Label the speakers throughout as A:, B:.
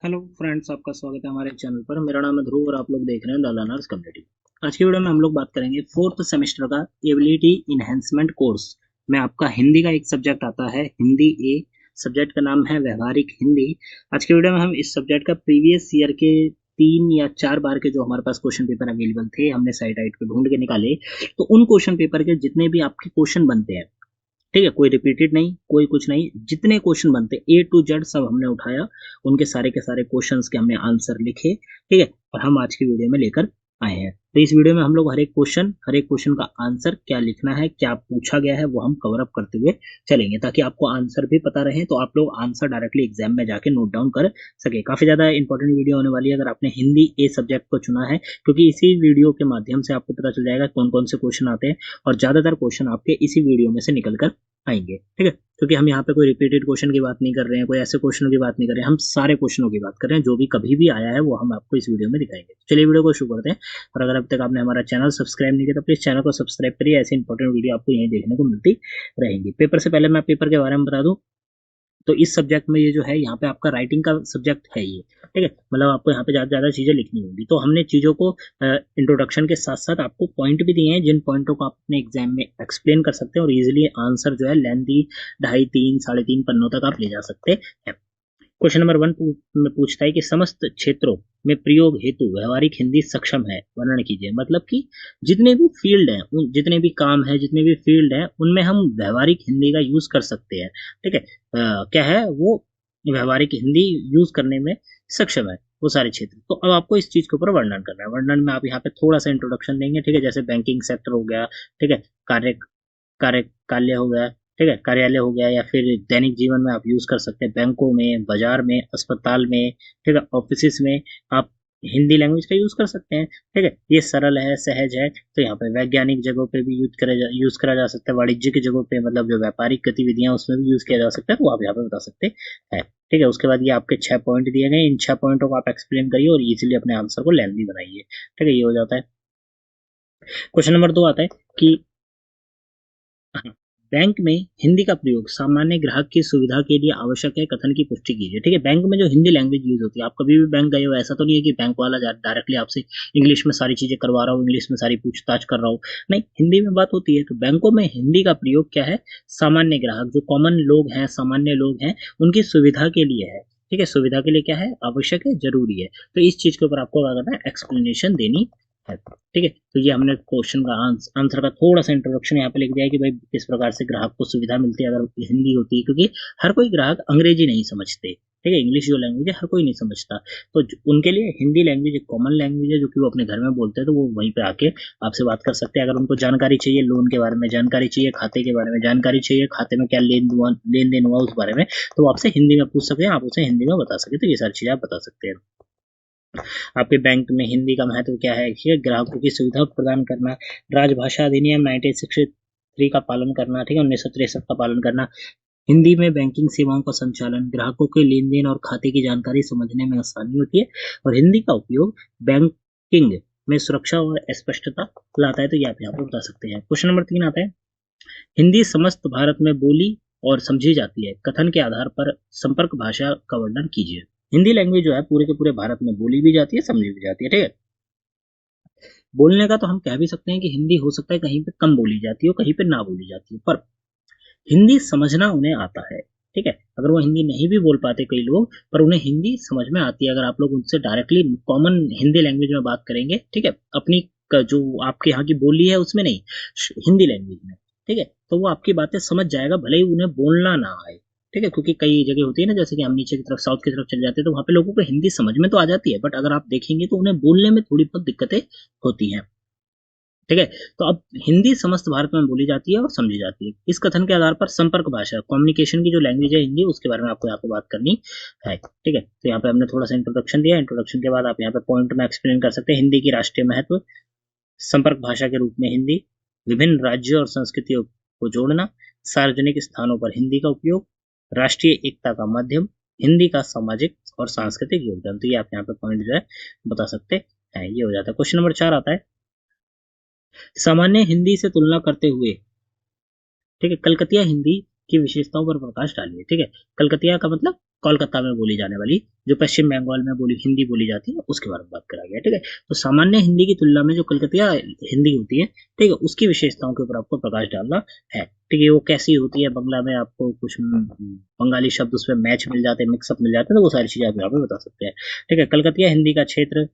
A: Hello friends, आपका स्वागत है हमारे चैनल पर। मेरा नाम है ध्रुव और आप लोग देख रहे हैं द लर्नर्स कम्युनिटी। आज की वीडियो में हम लोग बात करेंगे फोर्थ सेमेस्टर का एबिलिटी इनहेंसमेंट कोर्स में आपका हिंदी का एक सब्जेक्ट आता है, हिंदी ए। सब्जेक्ट का नाम है व्यवहारिक हिंदी। आज की वीडियो में हम इस सब्जेक्ट का प्रीवियस ईयर के 3 या 4 बार के जो हमारे पास क्वेश्चन पेपर अवेलेबल थे, हमने साइट आइट पे ढूंढ के निकाले। तो उन क्वेश्चन पेपर के जितने भी आपके क्वेश्चन बनते हैं, ठीक है, कोई रिपीटेड नहीं, कोई कुछ नहीं, जितने क्वेश्चन बनते ए टू जेड सब हमने उठाया। उनके सारे के सारे क्वेश्चंस के हमने आंसर लिखे, ठीक है, और हम आज की वीडियो में लेकर आए हैं। तो इस वीडियो में हम लोग हर एक क्वेश्चन का आंसर क्या लिखना है, क्या पूछा गया है, वो हम कवर अप करते हुए चलेंगे, ताकि आपको आंसर भी पता रहे, तो आप लोग आंसर डायरेक्टली एग्जाम में जाके नोट डाउन कर सके। काफी ज्यादा इंपॉर्टेंट वीडियो होने वाली है अगर आपने हिंदी ए सब्जेक्ट को चुना है, क्योंकि इसी वीडियो के माध्यम से आपको पता चल जाएगा कौन कौन से क्वेश्चन आते हैं, और ज्यादातर क्वेश्चन आपके इसी वीडियो में से निकल कर आएंगे, ठीक है। क्योंकि हम यहाँ पे कोई रिपीटेड क्वेश्चन की बात नहीं कर रहे हैं, कोई ऐसे क्वेश्चनों की बात नहीं कर रहे हैं, हम सारे क्वेश्चनों की बात कर रहे हैं, जो भी कभी भी आया है वो हम आपको इस वीडियो में दिखाएंगे। चलिए वीडियो को शुरू करते हैं। और अगर अब तक आपने हमारा चैनल सब्सक्राइब नहीं किया तो प्लीज चैनल को सब्सक्राइब करिए, ऐसे इंपॉर्टेंट वीडियो आपको यहीं देखने को मिलती रहेंगी। पेपर से पहले मैं पेपर के बारे में बता दूं, तो इस सब्जेक्ट में ये जो है, यहाँ पे आपका राइटिंग का सब्जेक्ट है ये, ठीक है। मतलब आपको यहाँ पे ज्यादा ज्यादा चीजें लिखनी होगी, तो हमने चीजों को इंट्रोडक्शन के साथ साथ आपको पॉइंट भी दिए हैं, जिन पॉइंटों को आप अपने एग्जाम में एक्सप्लेन कर सकते हैं और इजिली आंसर जो है लेंथी 2.5, 3, 3.5 पन्नों तक आप ले जा सकते हैं। क्वेश्चन नंबर 1 में पूछता है कि समस्त क्षेत्रों में प्रयोग हेतु व्यवहारिक हिंदी सक्षम है, वर्णन कीजिए। मतलब कि जितने भी फील्ड हैं, जितने भी काम है, जितने भी फील्ड हैं, उनमें हम व्यवहारिक हिंदी का यूज कर सकते हैं, ठीक है। क्या है वो, व्यवहारिक हिंदी यूज करने में सक्षम है वो सारे क्षेत्र। तो अब आपको इस चीज के ऊपर वर्णन करना है। वर्णन में आप यहाँ पे थोड़ा सा इंट्रोडक्शन देंगे, ठीक है, जैसे बैंकिंग सेक्टर हो गया, ठीक है, कार्य कार्यालय हो गया, ठीक है, कार्यालय हो गया, या फिर दैनिक जीवन में आप यूज कर सकते हैं, बैंकों में, बाजार में, अस्पताल में, ठीक है, ऑफिस में आप हिंदी लैंग्वेज का यूज कर सकते हैं, ठीक है। ये सरल है, सहज है। तो यहाँ पे वैज्ञानिक जगहों पे भी यूज करा जा सकता है, वाणिज्य की जगहों पे, मतलब जो व्यापारिक गतिविधियां उसमें भी यूज किया जा सकता है, तो आप यहाँ पे बता सकते हैं, ठीक है। उसके बाद ये आपके 6 पॉइंट दिए गए, इन 6 पॉइंटों को आप एक्सप्लेन करिए और इजिली अपने आंसर को लेंथी बनाइए, ठीक है, ये हो जाता है। क्वेश्चन नंबर 2 आता है कि हाँ, बैंक में हिंदी का प्रयोग सामान्य ग्राहक की सुविधा के लिए आवश्यक है, कथन की पुष्टि कीजिए। ठीक है, बैंक में जो हिंदी लैंग्वेज यूज होती है, आप कभी भी बैंक गए हो, ऐसा तो नहीं है कि बैंक वाला डायरेक्टली आपसे इंग्लिश में सारी चीजें करवा रहा हो, इंग्लिश में सारी पूछताछ कर रहा हो, नहीं, हिंदी में बात होती है। तो बैंकों में हिंदी का प्रयोग क्या है, सामान्य ग्राहक, जो कॉमन लोग हैं, सामान्य लोग हैं, उनकी सुविधा के लिए है, ठीक है। सुविधा के लिए क्या है, आवश्यक है, जरूरी है। तो इस चीज के ऊपर आपको क्या करना है, एक्सप्लेनेशन देनी है, ठीक है। तो ये हमने क्वेश्चन का आंसर का थोड़ा सा इंट्रोडक्शन यहाँ पे लिख दिया है कि भाई किस प्रकार से ग्राहक को सुविधा मिलती है अगर हिंदी होती है, क्योंकि हर कोई ग्राहक अंग्रेजी नहीं समझते, ठीक है, इंग्लिश जो लैंग्वेज है हर कोई नहीं समझता। तो उनके लिए हिंदी लैंग्वेज एक कॉमन लैंग्वेज है, जो कि वो अपने घर में बोलते हैं, तो वो वहीं पे आके आपसे बात कर सकते हैं। अगर उनको जानकारी चाहिए, लोन के बारे में जानकारी चाहिए, खाते के बारे में जानकारी चाहिए, खाते में क्या लेन देन हुआ उस बारे में, तो वो आपसे हिंदी में पूछ सकते हैं, आप उसे हिंदी में बता सकते हैं। तो ये सारी चीजें आप बता सकते हैं। आपके बैंक में हिंदी का महत्व क्या है, ग्राहकों की सुविधा प्रदान करना, राजभाषा अधिनियम 1963 का पालन करना, ठीक है, 1963 का पालन करना, हिंदी में बैंकिंग सेवाओं का संचालन, ग्राहकों के लेन देन और खाते की जानकारी समझने में आसानी होती है, और हिंदी का उपयोग बैंकिंग में सुरक्षा और स्पष्टता लाता है। तो ये आप यहाँ पर बता सकते हैं। क्वेश्चन नंबर 3 आता है, हिंदी समस्त भारत में बोली और समझी जाती है, कथन के आधार पर संपर्क भाषा का वर्णन कीजिए। हिंदी लैंग्वेज जो है पूरे के पूरे भारत में बोली भी जाती है, समझी भी जाती है, ठीक है। बोलने का तो हम कह भी सकते हैं कि हिंदी हो सकता है कहीं पे कम बोली जाती हो, कहीं पे ना बोली जाती हो, पर हिंदी समझना उन्हें आता है, ठीक है। अगर वो हिंदी नहीं भी बोल पाते कई लोग, पर उन्हें हिंदी समझ में आती है। अगर आप लोग उनसे डायरेक्टली कॉमन हिंदी लैंग्वेज में बात करेंगे, ठीक है, अपनी जो आपके यहाँ की बोली है उसमें नहीं, हिंदी लैंग्वेज में, ठीक है, तो वो आपकी बातें समझ जाएगा, भले ही उन्हें बोलना ना आए, ठीक है। क्योंकि कई जगह होती है ना, जैसे कि हम नीचे की तरफ साउथ की तरफ चले जाते हैं, तो वहां पे लोगों को हिंदी समझ में तो आ जाती है, बट अगर आप देखेंगे तो उन्हें बोलने में थोड़ी बहुत दिक्कतें होती हैं, ठीक है। तो अब हिंदी समस्त भारत में बोली जाती है और समझी जाती है। इस कथन के आधार पर संपर्क भाषा, कम्युनिकेशन की जो लैंग्वेज है हिंदी, उसके बारे में आपको यहाँ पे बात करनी है, ठीक है। तो यहाँ पे हमने थोड़ा सा इंट्रोडक्शन दिया, इंट्रोडक्शन के बाद आप यहाँ पे पॉइंट में एक्सप्लेन कर सकते हैं। हिंदी की राष्ट्रीय महत्व, संपर्क भाषा के रूप में हिंदी, विभिन्न राज्यों और संस्कृतियों को जोड़ना, सार्वजनिक स्थानों पर हिंदी का उपयोग, राष्ट्रीय एकता का माध्यम, हिंदी का सामाजिक और सांस्कृतिक योगदान। तो ये आप यहाँ पे पॉइंट जो है बता सकते हैं। ये हो जाता है। क्वेश्चन नंबर 4 आता है, सामान्य हिंदी से तुलना करते हुए, ठीक है, कलकतिया हिंदी की विशेषताओं पर प्रकाश डालिए। ठीक है, कलकतिया का मतलब कोलकाता में बोली जाने वाली, जो पश्चिम बंगाल में हिंदी बोली जाती है, उसके बारे में बात करा गया। ठीक है, तो सामान्य हिंदी की तुलना में जो कलकतिया हिंदी होती है, ठीक है, उसकी विशेषताओं के ऊपर आपको प्रकाश डालना है। ठीक है, वो कैसी होती है, बंगला में आपको कुछ बंगाली शब्द उसमें मैच मिल जाते हैं, मिक्सअप मिल जाते हैं, तो वो सारी चीजें आप यहाँ पे बता सकते हैं। ठीक है, कलकतिया हिंदी का क्षेत्र,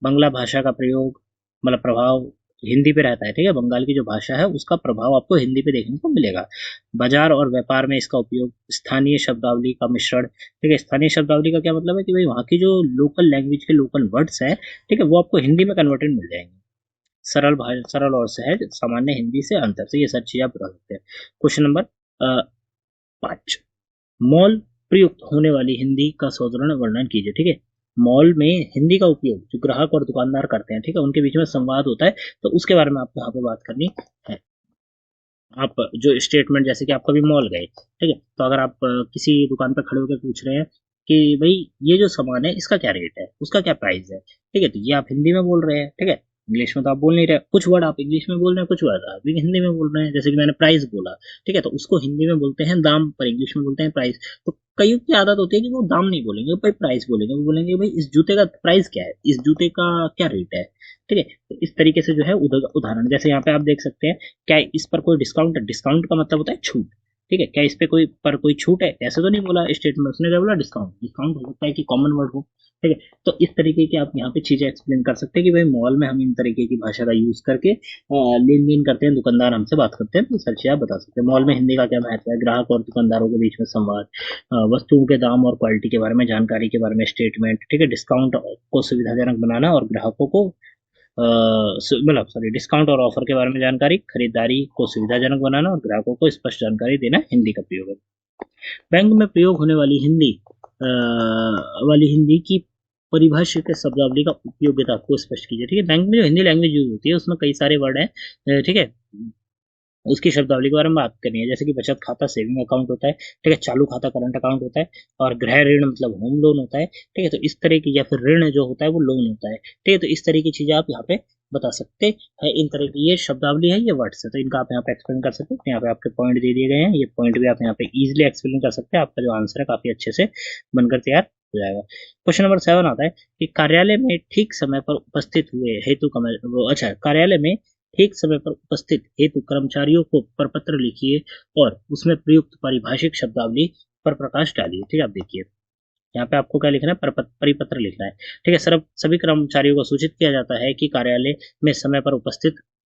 A: बंगला भाषा का प्रयोग मतलब प्रभाव हिंदी पे रहता है। ठीक है, बंगाल की जो भाषा है उसका प्रभाव आपको हिंदी पे देखने को मिलेगा। बाजार और व्यापार में इसका उपयोग, स्थानीय शब्दावली का मिश्रण। ठीक है, स्थानीय शब्दावली का क्या मतलब है कि भाई वहाँ की जो लोकल लैंग्वेज के लोकल वर्ड्स है, ठीक है, वो आपको हिंदी में कन्वर्टेड मिल जाएंगे। सरल भाषा, सरल और सहज, सामान्य हिंदी से अंतर से, ये सब चीजें आप बता सकते हैं। क्वेश्चन नंबर 5, मॉल प्रयुक्त होने वाली हिंदी का साधारण वर्णन कीजिए। ठीक है, मॉल में हिंदी का उपयोग जो ग्राहक और दुकानदार करते हैं, ठीक है, उनके बीच में संवाद होता है, तो उसके बारे में आपको यहाँ पे बात करनी है। आप जो स्टेटमेंट, जैसे कि आप कभी मॉल गए, ठीक है, तो अगर आप किसी दुकान पर खड़े होकर पूछ रहे हैं कि भाई ये जो सामान है इसका क्या रेट है, उसका क्या प्राइस है, ठीक है, तो ये आप हिंदी में बोल रहे हैं। ठीक है, इंग्लिश में तो आप बोल नहीं रहे, कुछ वर्ड आप इंग्लिश में बोल रहे हैं, कुछ वर्ड आप भी हिंदी में बोल रहे हैं, जैसे कि मैंने प्राइस बोला। ठीक है, तो उसको हिंदी में बोलते हैं दाम, पर इंग्लिश में बोलते हैं प्राइस। तो कईयों की आदत होती है कि वो दाम नहीं बोलेंगे, भाई प्राइस बोलेंगे, वो बोलेंगे भाई इस जूते का प्राइस क्या है, इस जूते का क्या रेट है। ठीक है, तो इस तरीके से जो है उदाहरण, जैसे यहाँ पे आप देख सकते हैं, क्या इस पर कोई डिस्काउंट है, डिस्काउंट का मतलब होता है छूट। ठीक है, क्या इस पे कोई छूट है, ऐसे तो नहीं बोला स्टेटमेंट, उसने क्या बोला डिस्काउंट। डिस्काउंट हो सकता है कि कॉमन वर्ड हो। ठीक है, तो इस तरीके की आप यहाँ पे चीजें एक्सप्लेन कर सकते हैं कि भाई मॉल में हम इन तरीके की भाषा का यूज करके लेन देन करते हैं, दुकानदार हमसे बात करते हैं, तो सर चीज आप बता सकते हैं। मॉल में हिंदी का क्या महत्व है, ग्राहक और दुकानदारों के बीच में संवाद, वस्तुओं के दाम और क्वालिटी के बारे में जानकारी के बारे में स्टेटमेंट। ठीक है, डिस्काउंट को सुविधाजनक बनाना और ग्राहकों को मतलब सॉरी डिस्काउंट और ऑफर के बारे में जानकारी, खरीदारी को सुविधाजनक बनाना और ग्राहकों को स्पष्ट जानकारी देना हिंदी का प्रयोग है। बैंक में प्रयोग होने वाली हिंदी की परिभाषा के शब्दावली का उपयोगिता को स्पष्ट कीजिए। ठीक है, बैंक में जो हिंदी लैंग्वेज यूज होती है उसमें कई सारे वर्ड हैं। ठीक है, उसकी शब्दावली के बारे में बात करनी है, जैसे कि बचत खाता सेविंग अकाउंट होता है। ठीक है, चालू खाता करंट अकाउंट होता है, और गृह ऋण मतलब होम लोन होता है। ठीक है, तो इस तरह की, या फिर ऋण जो होता है वो लोन होता है। ठीक है, तो इस तरह की चीजें आप यहाँ पे बता सकते हैं। इन तरह की ये शब्दावली है, ये वर्ड्स है, तो इनका आप यहाँ पे एक्सप्लेन कर सकते हैं। यहाँ पे आपके पॉइंट दे दिए गए हैं, ये पॉइंट भी आप यहाँ पे इजिली एक्सप्लेन कर सकते हैं, आपका जो आंसर है काफी अच्छे से बनकर तैयार हो जाएगा। क्वेश्चन नंबर 7 आता है कि कार्यालय में ठीक समय पर उपस्थित हुए हेतु अच्छा, कार्यालय में ठीक समय पर उपस्थित हेतु कर्मचारियों को प्रपत्र लिखिए और उसमें प्रयुक्त पारिभाषिक शब्दावली पर प्रकाश डालिए। ठीक है, आप देखिए यहाँ पे आपको क्या लिखना है, परिपत्र लिखना है। ठीक है, सर सभी कर्मचारियों को सूचित किया जाता है कि कार्यालय में समय पर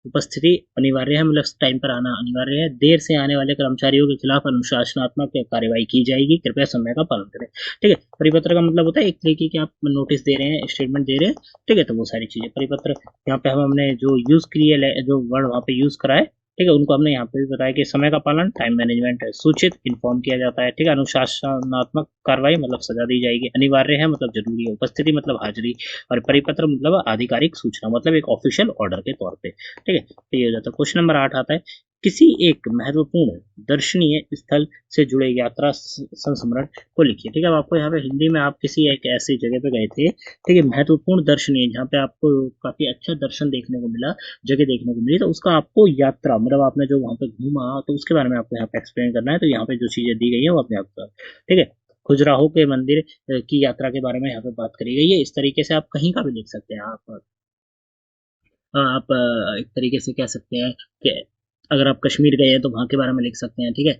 A: उपस्थिति अनिवार्य है, मतलब टाइम पर आना अनिवार्य है। देर से आने वाले कर्मचारियों के खिलाफ अनुशासनात्मक कार्रवाई की जाएगी, कृपया समय का पालन करें। ठीक है, परिपत्र का मतलब होता है एक तरीके की आप नोटिस दे रहे हैं, स्टेटमेंट दे रहे हैं। ठीक है, तो वो सारी चीजें परिपत्र, यहाँ पे हमने जो यूज किए, जो वर्ड वहाँ पे यूज करा है, ठीक है, उनको हमने यहाँ पे भी बताया कि समय का पालन, टाइम मैनेजमेंट है, सूचित इन्फॉर्म किया जाता है। ठीक है, अनुशासनात्मक कार्रवाई मतलब सजा दी जाएगी, अनिवार्य है मतलब जरूरी है, उपस्थिति मतलब हाजिरी, और परिपत्र मतलब आधिकारिक सूचना, मतलब एक ऑफिशियल ऑर्डर के तौर पे। ठीक है, तो ये हो जाता है। क्वेश्चन नंबर 8 आता है, किसी एक महत्वपूर्ण दर्शनीय स्थल से जुड़े यात्रा संस्मरण को लिखिए। ठीक है, अब आपको यहाँ पे हिंदी में आप किसी एक ऐसी जगह पे गए थे, ठीक है, महत्वपूर्ण दर्शनीय, जहाँ पे आपको काफी अच्छा दर्शन देखने को मिला, जगह देखने को मिली, तो उसका आपको यात्रा मतलब आपने जो वहाँ पे घूमा, तो उसके बारे में आपको यहाँ पे एक्सप्लेन करना है। तो यहाँ पे जो चीजें दी गई है वो अपने आप, ठीक है, खजुराहो के मंदिर की यात्रा के बारे में यहाँ पे बात करी गई है। इस तरीके से आप कहीं का भी लिख सकते हैं। आप एक तरीके से कह सकते हैं कि अगर आप कश्मीर गए हैं तो वहाँ के बारे में लिख सकते हैं। ठीक है,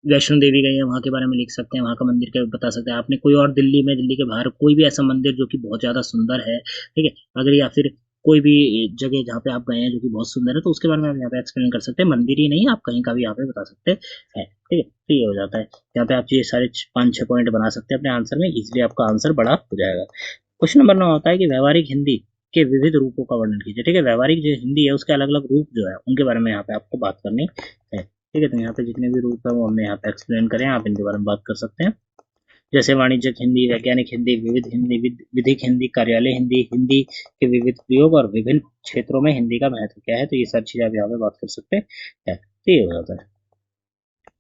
A: वैष्णो देवी गए हैं वहाँ के बारे में लिख सकते हैं, वहाँ का मंदिर के बता सकते हैं। आपने कोई और दिल्ली के बाहर कोई भी ऐसा मंदिर जो कि बहुत ज़्यादा सुंदर है, ठीक है, अगर या फिर कोई भी जगह जहाँ पे आप गए हैं जो कि बहुत सुंदर है, तो उसके बारे में आप यहाँ पे एक्सप्लेन कर सकते हैं। मंदिर ही नहीं, आप कहीं का भी यहाँ पे बता सकते हैं। ठीक है, तो ये हो जाता है। यहाँ पे आप ये सारे 5-6 पॉइंट बना सकते हैं अपने आंसर में, इसलिए आपका आंसर बड़ा हो जाएगा। क्वेश्चन नंबर 9 होता है कि व्यवहारिक हिंदी के विविध रूपों का वर्णन कीजिए। ठीक है, व्यवहारिक जो हिंदी है उसके अलग अलग रूप जो है उनके बारे में यहाँ पे आपको बात करनी है। ठीक है, तो यहाँ पे जितने भी रूप है वो हमने यहाँ पे एक्सप्लेन करें, आप इनके बारे में बात कर सकते हैं। जैसे वाणिज्यिक हिंदी, वैज्ञानिक हिंदी, विविध हिंदी, विधिक हिंदी, कार्यालय हिंदी, हिंदी के विविध प्रयोग और विभिन्न क्षेत्रों में हिंदी का महत्व क्या है, तो ये सारी चीजें आप यहाँ पे बात कर सकते हैं। तो ये हो जाता है।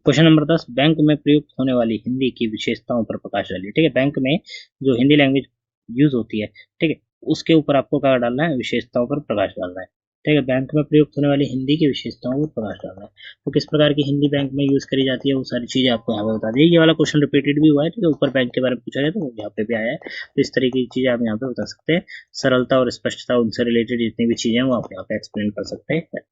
A: क्वेश्चन नंबर 10, बैंक में प्रयुक्त होने वाली हिंदी की विशेषताओं पर प्रकाश डालिए। ठीक है, बैंक में जो हिंदी लैंग्वेज यूज होती है, ठीक है, उसके ऊपर आपको क्या डालना है, विशेषताओं पर प्रकाश डालना है। ठीक है, बैंक में प्रयुक्त होने वाली हिंदी की विशेषताओं पर प्रकाश डालना है। तो किस प्रकार की हिंदी बैंक में यूज करी जाती है वो सारी चीजें आपको यहाँ पे बता दी। ये वाला क्वेश्चन रिपीटेड भी हुआ है, ठीक है, ऊपर बैंक के बारे में पूछा गया तो यहाँ पे भी आया है। तो इस तरीके की चीजें आप यहाँ पे बता सकते हैं। सरलता और स्पष्टता, उनसे रिलेटेड जितनी भी चीजें हैं वो आप यहाँ पे एक्सप्लेन कर सकते हैं।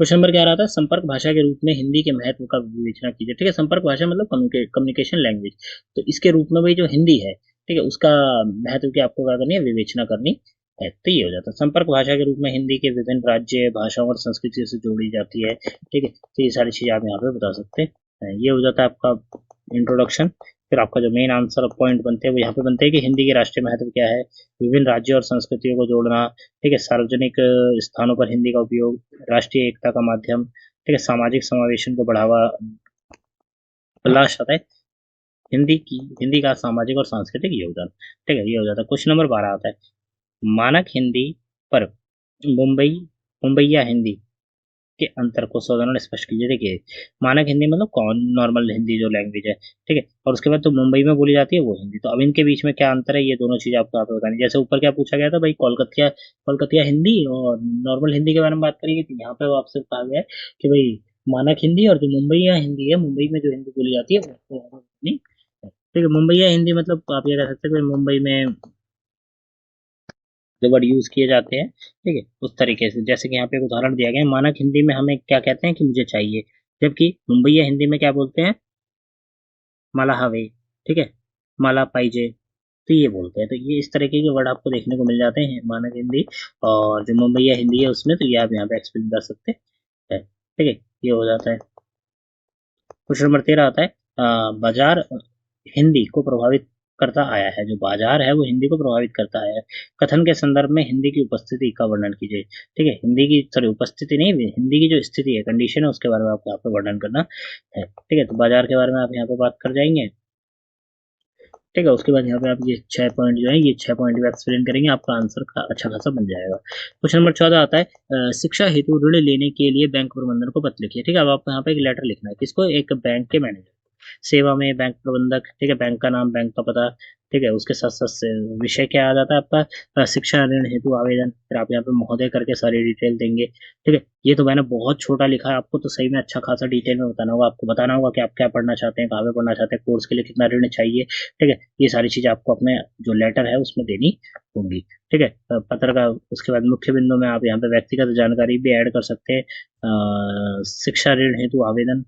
A: क्वेश्चन नंबर क्या रहा था, संपर्क भाषा के रूप में हिंदी के महत्व का विवेचना कीजिए। ठीक है, संपर्क भाषा मतलब कम्युनिकेशन लैंग्वेज, तो इसके रूप में भाई जो हिंदी है, ठीक है, उसका महत्व की आपको क्या करनी है, विवेचना करनी है। तो ये हो जाता है, संपर्क भाषा के रूप में हिंदी के विभिन्न राज्य, भाषाओं और संस्कृति से जोड़ी जाती है। ठीक है, तो ये सारी चीजें आप यहाँ पे बता सकते हैं। ये हो जाता है आपका इंट्रोडक्शन। फिर आपका जो मेन आंसर पॉइंट बनते हैं वो यहाँ पे बनते हैं कि हिंदी के राष्ट्रीय महत्व क्या है, विभिन्न राज्यों और संस्कृतियों को जोड़ना, ठीक है, सार्वजनिक स्थानों पर हिंदी का उपयोग, राष्ट्रीय एकता का माध्यम, ठीक है, सामाजिक समावेशन को बढ़ावा, लास्ट आता है हिंदी का सामाजिक और सांस्कृतिक योगदान। ठीक है, ये हो जाता है। क्वेश्चन नंबर 12 आता है, मानक हिंदी पर मुंबईया हिंदी के अंतर को साधारण स्पष्ट कीजिए। देखिए, मानक हिंदी मतलब कौन नॉर्मल हिंदी जो लैंग्वेज है, ठीक है, और उसके बाद तो मुंबई में बोली जाती है वो हिंदी। तो अब इनके बीच में क्या अंतर है, ये दोनों चीजें आपको यहाँ पे बतानी। जैसे ऊपर क्या पूछा गया था भाई, कोलकातिया हिंदी और नॉर्मल हिंदी के बारे में बात करेंगे, तो यहाँ पे वो आपसे कहा गया है कि भाई मानक हिंदी और जो मुंबईया हिंदी है, मुंबई में जो हिंदी बोली जाती है वो नहीं। ठीक है, मुंबईया हिंदी मतलब आप ये कह सकते हैं मुंबई में जो वर्ड यूज किए जाते हैं, ठीक है, उस तरीके से। जैसे कि यहाँ पे एक उदाहरण दिया गया है, मानक हिंदी में हमें क्या कहते हैं कि मुझे चाहिए, जबकि मुंबईया हिंदी में क्या बोलते हैं, माला हवे, ठीक है, माला पाइजे, तो ये बोलते हैं। तो ये इस तरीके के वर्ड आपको देखने को मिल जाते हैं मानक हिंदी और जो मुंबईया हिंदी है उसमें, तो ये आप यहाँ पे एक्सप्लेन कर सकते हैं। ठीक है, ये हो जाता है। क्वेश्चन नंबर 13 आता है, बाजार हिंदी को प्रभावित करता आया है। जो बाजार है वो हिंदी को प्रभावित करता है। कथन के संदर्भ में हिंदी की उपस्थिति का वर्णन कीजिए। ठीक है, हिंदी की सॉरी उपस्थिति नहीं, हिंदी की जो स्थिति है, कंडीशन है, उसके बारे में आपको यहाँ पे वर्णन करना है। ठीक है, तो बाजार के बारे में आप यहाँ पे बात कर जाएंगे। ठीक है, उसके बाद यहाँ पे आप ये 6 पॉइंट जो है, ये 6 पॉइंट भी एक्सप्लेन करेंगे, आपका आंसर का अच्छा खासा बन जाएगा। क्वेश्चन नंबर 14 आता है, शिक्षा हेतु ऋण लेने के लिए बैंक प्रबंधन को पत्र लिखिए। ठीक है, अब आपको यहाँ पे एक लेटर लिखना है, किसको, एक बैंक के मैनेजर, सेवा में बैंक प्रबंधक, ठीक है, बैंक का नाम, बैंक का पता, ठीक है, उसके साथ साथ विषय क्या आ जाता है आपका, शिक्षा ऋण हेतु आवेदन। फिर आप यहाँ पे महोदय करके सारी डिटेल देंगे। ठीक है, ये तो मैंने बहुत छोटा लिखा है, आपको तो सही में अच्छा खासा डिटेल में बताना होगा। आपको बताना होगा कि आप क्या पढ़ना चाहते हैं, कहाँ पे पढ़ना चाहते हैं, कोर्स के लिए कितना ऋण चाहिए। ठीक है, ये सारी चीजें आपको अपने जो लेटर है उसमें देनी होंगी। ठीक है, पत्र का उसके बाद मुख्य बिंदु में आप यहाँ पे व्यक्तिगत जानकारी भी ऐड कर सकते हैं। शिक्षा ऋण हेतु आवेदन,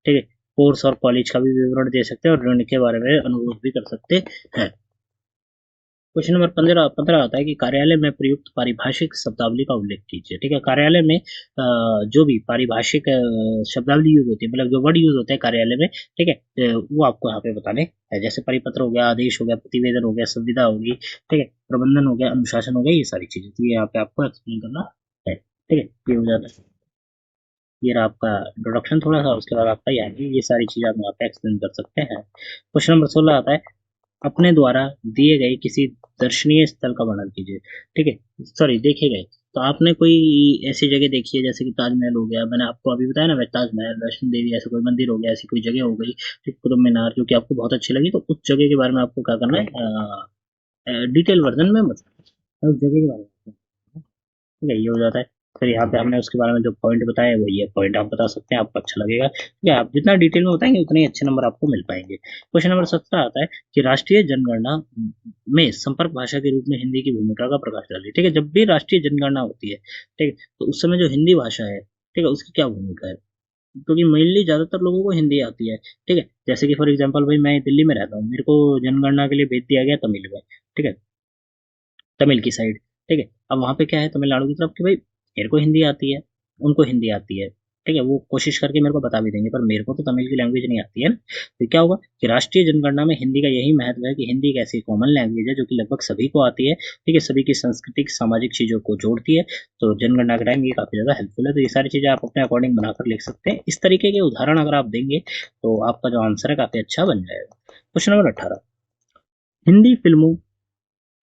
A: ठीक है, कोर्स और कॉलेज का भी विवरण दे सकते हैं और ऋण के बारे में अनुरोध भी कर सकते हैं। क्वेश्चन नंबर 15 आता है कि कार्यालय में प्रयुक्त पारिभाषिक शब्दावली का उल्लेख कीजिए। ठीक है, कार्यालय में जो भी पारिभाषिक शब्दावली यूज होती है, मतलब जो वर्ड यूज होते हैं कार्यालय में, ठीक है, वो आपको यहाँ पे बताने हैं। जैसे परिपत्र हो गया, आदेश हो गया, प्रतिवेदन हो गया, संविदा होगी, ठीक है, प्रबंधन हो गया, अनुशासन हो गया, ये सारी चीजें तो ये यहाँ पे आपको एक्सप्लेन करना है। ठीक है, ये हो जाता है। ये रहा आपका इंट्रोडक्शन थोड़ा सा, उसके बाद आपका ये सारी चीजें आप यहाँ पे एक्सप्लेन कर सकते हैं। क्वेश्चन नंबर 16 आता है, अपने द्वारा दिए गए किसी दर्शनीय स्थल का वर्णन कीजिए। ठीक है, सॉरी देखे गए, तो आपने कोई ऐसी जगह देखी है, जैसे कि ताजमहल हो गया, मैंने आपको अभी बताया ना, ताजमहल, वैष्णो देवी, ऐसा कोई मंदिर हो गया, ऐसी कोई जगह हो गई, ठीक, कुतुब मीनार, जो कि आपको बहुत अच्छी लगी, तो उस जगह के बारे में आपको क्या करना है, डिटेल वर्जन में बताना, उस जगह के बारे में। ठीक है, ये हो जाता है। फिर यहाँ पे हमने उसके बारे में जो पॉइंट बताया वो ये पॉइंट आप बता सकते हैं, आपको अच्छा लगेगा। ठीक है, आप जितना डिटेल में बताएंगे उतने ही अच्छे नंबर आपको मिल पाएंगे। क्वेश्चन नंबर 17 आता है कि राष्ट्रीय जनगणना में संपर्क भाषा के रूप में हिंदी की भूमिका का प्रकाश डालिए। ठीक है, जब भी राष्ट्रीय जनगणना होती है, ठीक है, तो उस समय जो हिंदी भाषा है, ठीक है, उसकी क्या भूमिका है, क्योंकि मेनली ज्यादातर लोगों को हिंदी आती है। ठीक है, जैसे कि फॉर एग्जाम्पल भाई मैं दिल्ली में रहता हूँ, मेरे को जनगणना के लिए भेज दिया गया तमिल में, ठीक है, तमिल की साइड। ठीक है, अब वहाँ पे क्या है तमिलनाडु की तरफ कि भाई मेरे को हिंदी आती है, उनको हिंदी आती है, ठीक है, वो कोशिश करके मेरे को बता भी देंगे, पर मेरे को तो तमिल की लैंग्वेज नहीं आती है ना। तो क्या होगा कि राष्ट्रीय जनगणना में हिंदी का यही महत्व है कि हिंदी एक ऐसी कॉमन लैंग्वेज है जो कि लगभग सभी को आती है। ठीक है, सभी की सांस्कृतिक सामाजिक चीजों को जोड़ती है। तो जनगणना के टाइम ये काफी ज्यादा हेल्पफुल है। तो ये सारी चीजें आप अपने अकॉर्डिंग बनाकर लिख सकते हैं। इस तरीके के उदाहरण अगर आप देंगे तो आपका जो आंसर है काफी अच्छा बन जाएगा। क्वेश्चन नंबर 18, हिंदी फिल्मों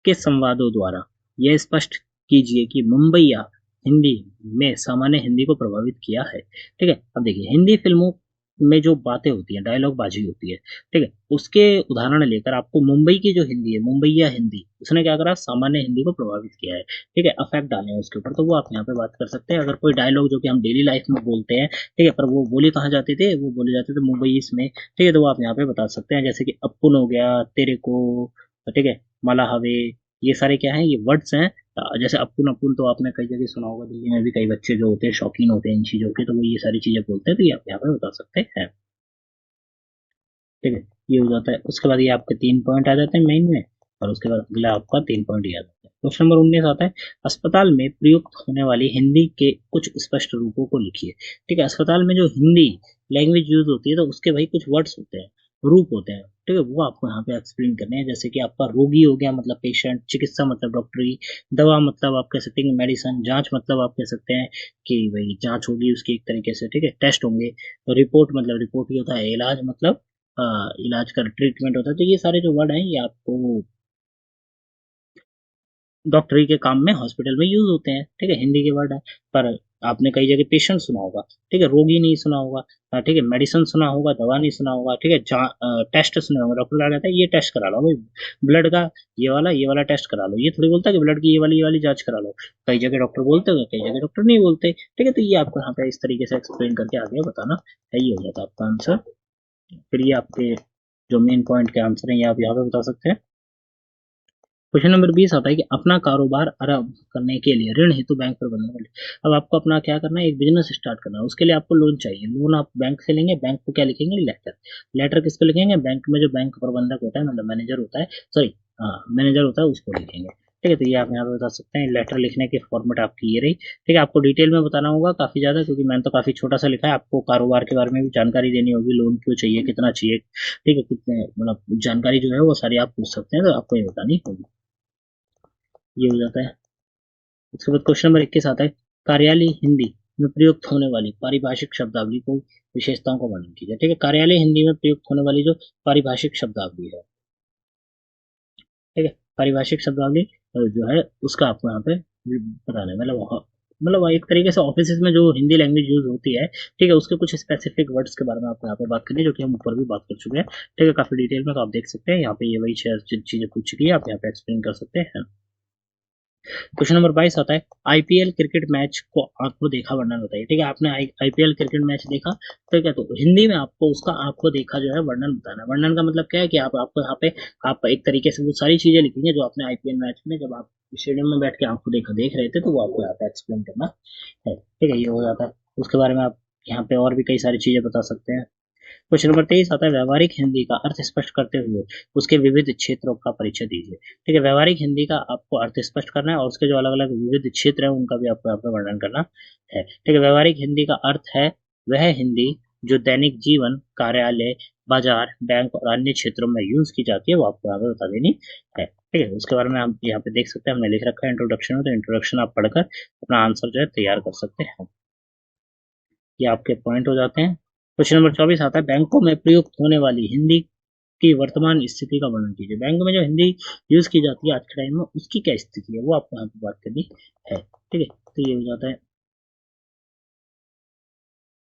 A: के संवादों द्वारा यह स्पष्ट कीजिए कि मुंबईया हिंदी में सामान्य हिंदी को प्रभावित किया है। ठीक है, अब देखिए हिंदी फिल्मों में जो बातें होती हैं, डायलॉग बाजी होती है, ठीक है, उसके उदाहरण लेकर आपको मुंबई की जो हिंदी है, मुंबईया हिंदी, उसने क्या करा, सामान्य हिंदी को प्रभावित किया है, ठीक है, अफेक्ट डाले हैं उसके ऊपर, तो वो आप यहाँ पे बात कर सकते हैं। अगर कोई डायलॉग जो कि हम डेली लाइफ में बोलते हैं, ठीक है, पर वो बोले कहाँ जाते थे, वो बोले जाते थे मुंबई में, ठीक है, तो वो आप यहाँ पे बता सकते हैं, जैसे कि अपुन हो गया, तेरे को, ठीक है, मला हवे, ये सारे क्या है, ये वर्ड्स हैं। जैसे अपुन अपुन तो आपने कई जगह सुना होगा, दिल्ली में भी कई बच्चे जो होते हैं शौकीन होते हैं इन चीज़ों के, तो वो ये सारी चीज़ें बोलते हैं, तो ये आप यहाँ पे बता सकते हैं, ठीक है। ये हो जाता है, उसके बाद ये आपके 3 पॉइंट आ जाते हैं मेन में, और उसके बाद अगला आपका 3 पॉइंट ये आ जाता है। क्वेश्चन नंबर 19 आता है, अस्पताल में प्रयुक्त होने वाली हिंदी के कुछ स्पष्ट रूपों को लिखिए। ठीक है, अस्पताल में जो हिंदी लैंग्वेज यूज होती है, तो उसके भाई कुछ वर्ड्स होते हैं, रूप होते हैं, ठीक है, वो आपको यहाँ पे एक्सप्लेन करने हैं। जैसे कि आपका रोगी हो गया मतलब पेशेंट, चिकित्सा मतलब डॉक्टरी, दवा मतलब आप कह सकते हैं मेडिसिन, जांच मतलब आप कह सकते हैं कि भाई जांच होगी उसकी एक तरीके से, ठीक है, टेस्ट होंगे, रिपोर्ट मतलब रिपोर्ट ही होता है, इलाज मतलब इलाज का ट्रीटमेंट होता है। तो ये सारे जो वर्ड हैं ये आपको डॉक्टरी के काम में हॉस्पिटल में यूज होते हैं, ठीक है, हिंदी के वर्ड है। पर आपने कई जगह पेशेंट सुना होगा, ठीक है, रोगी नहीं सुना होगा, ठीक है, मेडिसिन सुना होगा, दवा नहीं सुना होगा, ठीक है, टेस्ट सुना होगा, डॉक्टर लगा जाता है ये टेस्ट करा लो भाई, ब्लड का ये वाला टेस्ट करा लो, ये थोड़ी बोलता है कि ब्लड की ये वाली जांच करा लो। कई जगह डॉक्टर बोलते हैं, कई जगह डॉक्टर नहीं बोलते, ठीक है, तो ये आपको यहाँ पे इस तरीके से एक्सप्लेन करके आगे बताना है, ये हो जाता है आपका आंसर। फिर ये आपके जो मेन पॉइंट के आंसर हैं ये आप यहाँ पे बता सकते हैं। क्वेश्चन नंबर 20 आता है कि अपना कारोबार आरंभ करने के लिए ऋण हेतु बैंक प्रबंधन मिले। अब आपको अपना क्या करना है, एक बिजनेस स्टार्ट करना है, उसके लिए आपको लोन चाहिए। लोन आप बैंक से लेंगे, बैंक को क्या लिखेंगे, लेटर। लेटर किस पे लिखेंगे, बैंक में जो बैंक प्रबंधक होता है, मतलब मैनेजर होता है, सॉरी, हाँ मैनेजर होता है, उसको लिखेंगे, ठीक है। तो ये आप यहाँ पे बता सकते हैं, लेटर लिखने की फॉर्मेट आपकी ये रही, ठीक है। आपको डिटेल में बताना होगा काफी ज्यादा, क्योंकि मैंने तो काफी छोटा सा लिखा है, आपको कारोबार के बारे में भी जानकारी देनी होगी, लोन क्यों चाहिए, कितना चाहिए, ठीक है, कितने, मतलब जानकारी जो है वो सारी आप पूछ सकते हैं, तो आपको ये बतानी होगी, ये हो जाता है। उसके बाद क्वेश्चन नंबर 21 आता है, कार्यालय हिंदी में प्रयुक्त होने वाली पारिभाषिक शब्दावली को विशेषताओं का वर्णन कीजिए। ठीक है, कार्यालय हिंदी में प्रयुक्त होने वाली जो पारिभाषिक शब्दावली है, ठीक है, पारिभाषिक शब्दावली जो है उसका आपको यहाँ पे बताना है, मतलब एक तरीके से ऑफिस में जो हिंदी लैंग्वेज यूज होती है, ठीक है, उसके कुछ स्पेसिफिक वर्ड्स के बारे में आपको यहाँ पे बात करनी है, जो कि हम ऊपर भी बात कर चुके हैं, ठीक है, काफी डिटेल में, तो आप देख सकते हैं यहाँ पे ये वही चीजें पूछ चुकी है, आप यहाँ पे एक्सप्लेन कर सकते हैं। क्वेश्चन नंबर 22 आता है, आईपीएल क्रिकेट मैच को आंखों देखा वर्णन बताइए। ठीक है, आपने आईपीएल क्रिकेट मैच देखा, ठीक है, तो हिंदी में आपको उसका आंखों देखा जो है वर्णन बताना है। वर्णन का मतलब क्या है कि आपको यहाँ पे आप एक तरीके से वो सारी चीजें लिखेंगे जो आपने आईपीएल मैच में, जब आप स्टेडियम में बैठ के आंखों देखा देख रहे थे, तो वो आपको यहाँ पे एक्सप्लेन करना है, ठीक है, ये हो जाता है। उसके बारे में आप यहाँ पे और भी कई सारी चीजें बता सकते हैं। क्वेश्चन नंबर 23 आता है, व्यवहारिक हिंदी का अर्थ स्पष्ट करते हुए उसके विविध क्षेत्रों का परिचय दीजिए। ठीक है, व्यवहारिक हिंदी का आपको अर्थ स्पष्ट करना है, और उसके जो अलग अलग विविध क्षेत्र है उनका भी आपको यहाँ पे वर्णन करना है। ठीक है, व्यवहारिक हिंदी का अर्थ है वह हिंदी जो दैनिक जीवन, कार्यालय, बाजार, बैंक और अन्य क्षेत्रों में यूज की जाती है, वो आपको यहाँ पे बता देनी है। ठीक है, उसके बारे में आप यहाँ पे देख सकते हैं, हमने लिख रखा है इंट्रोडक्शन में, तो इंट्रोडक्शन आप पढ़कर अपना आंसर जो है तैयार कर सकते हैं। ये आपके पॉइंट हो जाते हैं। क्वेश्चन नंबर 24 आता है, बैंकों में प्रयुक्त होने वाली हिंदी की वर्तमान स्थिति का वर्णन कीजिए। बैंक में जो हिंदी यूज की जाती है आज के टाइम में, उसकी क्या स्थिति है, वो आपको यहाँ पे बात करनी है, ठीक है। तो ये हो जाता है,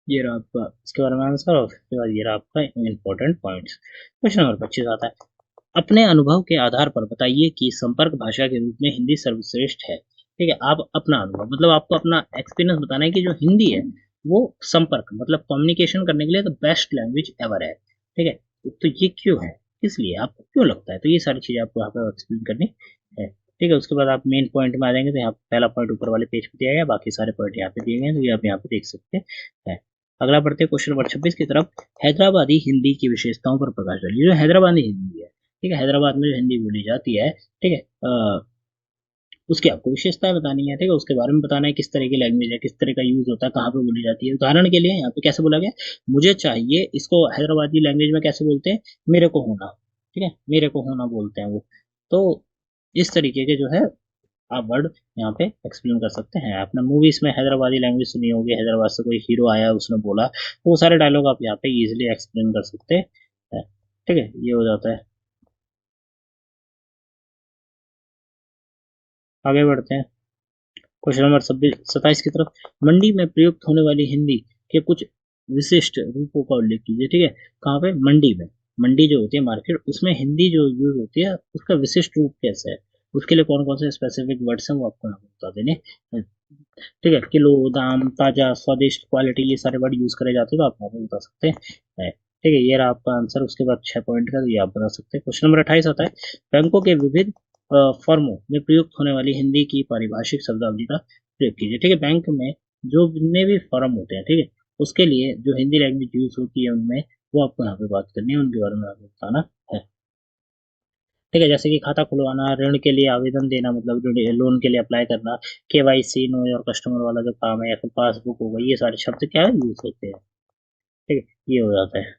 A: ये रहा आपका इसके बारे में आंसर, और उसके बाद ये रहा आपका इंपॉर्टेंट पॉइंट्स। क्वेश्चन नंबर 25 आता है, अपने अनुभव के आधार पर बताइए कि संपर्क भाषा के रूप में हिंदी सर्वश्रेष्ठ है। ठीक है, आप अपना अनुभव मतलब आपको अपना एक्सपीरियंस बताना है कि जो हिंदी है वो संपर्क मतलब कम्युनिकेशन करने के लिए तो बेस्ट लैंग्वेज एवर है, ठीक है। तो ये क्यों है, किस लिए, आपको क्यों लगता है, तो ये सारी चीजें आपको यहाँ पे एक्सप्लेन करनी है, ठीक है। उसके बाद आप मेन पॉइंट में आ जाएंगे, तो यहाँ पहला पॉइंट ऊपर वाले पेज पे दिया गया, बाकी सारे पॉइंट यहाँ पे दिए गए हैं, तो ये आप यहाँ पे देख सकते हैं। अगला बढ़ते हैं क्वेश्चन नंबर 26 की तरफ, हैदराबादी हिंदी की विशेषताओं पर प्रकाश डालिए। जो हैदराबादी हिंदी है, ठीक है, हैदराबाद में जो हिंदी बोली जाती है, ठीक है, उसकी आपको विशेषताएं बतानी है, ठीक है, उसके बारे में बताना है, किस तरह की लैंग्वेज है, किस तरह का यूज होता है, कहाँ पे बोली जाती है। उदाहरण के लिए यहाँ पे कैसे बोला गया, मुझे चाहिए, इसको हैदराबादी लैंग्वेज में कैसे बोलते हैं, मेरे को होना, ठीक है, मेरे को होना बोलते हैं वो। तो इस तरीके के जो है आप वर्ड यहाँ पे एक्सप्लेन कर सकते हैं। आपने मूवीज में हैदराबादी लैंग्वेज सुनी होगी, हैदराबाद से कोई हीरो आया उसने बोला, वो सारे डायलॉग आप यहाँ पे इजिली एक्सप्लेन कर सकते हैं, ठीक है, ये हो जाता है। आगे बढ़ते हैं क्वेश्चन नंबर 27 की तरफ, मंडी में प्रयुक्त होने वाली हिंदी के कुछ विशिष्ट रूपों का उल्लेख कीजिए। ठीक है, कहाँ पे? मंडी में। मंडी जो होती है मार्केट, उसमें हिंदी जो यूज होती है उसका विशिष्ट रूप कैसे है, उसके लिए कौन कौन से स्पेसिफिक वर्ड्स हैं वो आपको यहाँ पे बता देने। ठीक है, किलो, दाम, ताजा, स्वादिष्ट, क्वालिटी, ये सारे वर्ड यूज करे जाते हैं तो आप यहाँ पे बता सकते हैं। ठीक है, ये रहा आपका आंसर। उसके बाद 6 पॉइंट का, तो ये आप बता सकते हैं। क्वेश्चन नंबर 28 आता है, बैंकों के विविध फर्मों में प्रयुक्त होने वाली हिंदी की पारिभाषिक शब्दावली का प्रयोग कीजिए। ठीक है, बैंक में जो जितने भी फर्म होते हैं, ठीक है, उसके लिए जो हिंदी लैंग्वेज यूज होती है उनमें, वो आपको यहाँ पे बात करनी है, उनके बारे में आपको बताना है। ठीक है, जैसे कि खाता खुलवाना, ऋण के लिए आवेदन देना, मतलब लोन के लिए अप्लाई करना, केवाईसी, नो योर कस्टमर वाला जो काम है, या फिर पासबुक हो गई, ये सारे शब्द क्या है, यूज होते हैं। ठीक है, ये हो जाता है।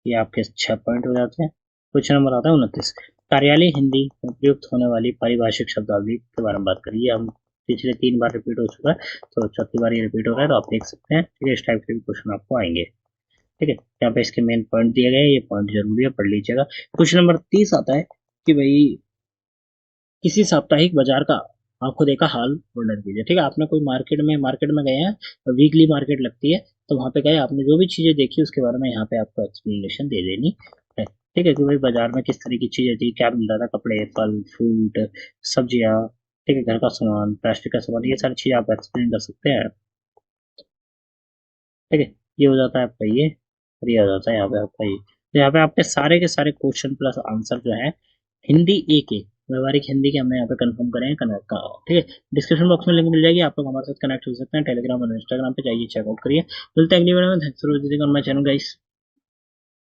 A: ये आपके 6 पॉइंट हो जाते हैं। क्वेश्चन नंबर आता है 29, कार्यालय हिंदी में प्रयुक्त होने वाली पारिभाषिक शब्दावली के बारे में बात करिए। हम पिछले 3 बार रिपीट हो चुका है, तो चौथी बार ये रिपीट हो रहा है, तो आप देख सकते हैं। ठीक है, इस टाइप के भी क्वेश्चन आपको आएंगे। ठीक है, यहाँ पे इसके मेन पॉइंट दिए गए हैं, ये पॉइंट जरूरी है, पढ़ लीजिएगा। क्वेश्चन नंबर 30 आता है कि भाई किसी साप्ताहिक बाजार का आंखों देखा हाल वर्णन कीजिए। ठीक है, आपने कोई मार्केट में गए हैं, वीकली मार्केट लगती है, तो वहां पे गए, आपने जो भी चीजें देखी उसके बारे में यहाँ पे आपको एक्सप्लेनेशन दे देनी है। ठीक है, कि भाई बाजार में किस तरह की चीजें थी, क्या मिल रहा था, कपड़े, फल, फ्रूट, सब्जियां, ठीक है, घर का सामान, प्लास्टिक का सामान, ये सारी चीजें आप एक्सप्लेन कर सकते हैं। ठीक है, ये हो जाता है आपका ये, और ये हो जाता है यहाँ पे आपका ये। तो यहाँ पे आपके सारे के सारे क्वेश्चन प्लस आंसर जो है हिंदी ए के, व्यवहारिक हिंदी के, हमने यहाँ पे कंफर्म करे हैं कनेक्ट का। ठीक है, डिस्क्रिप्शन बॉक्स में लिंक मिल जाएगी, आप लोग हमारे साथ कनेक्ट हो सकते हैं, टेलीग्राम और इंस्टाग्राम पे जाइए, चेकआउट करिए। मिलते हैं अगली वीडियो में। Thanks for visiting on my channel guys.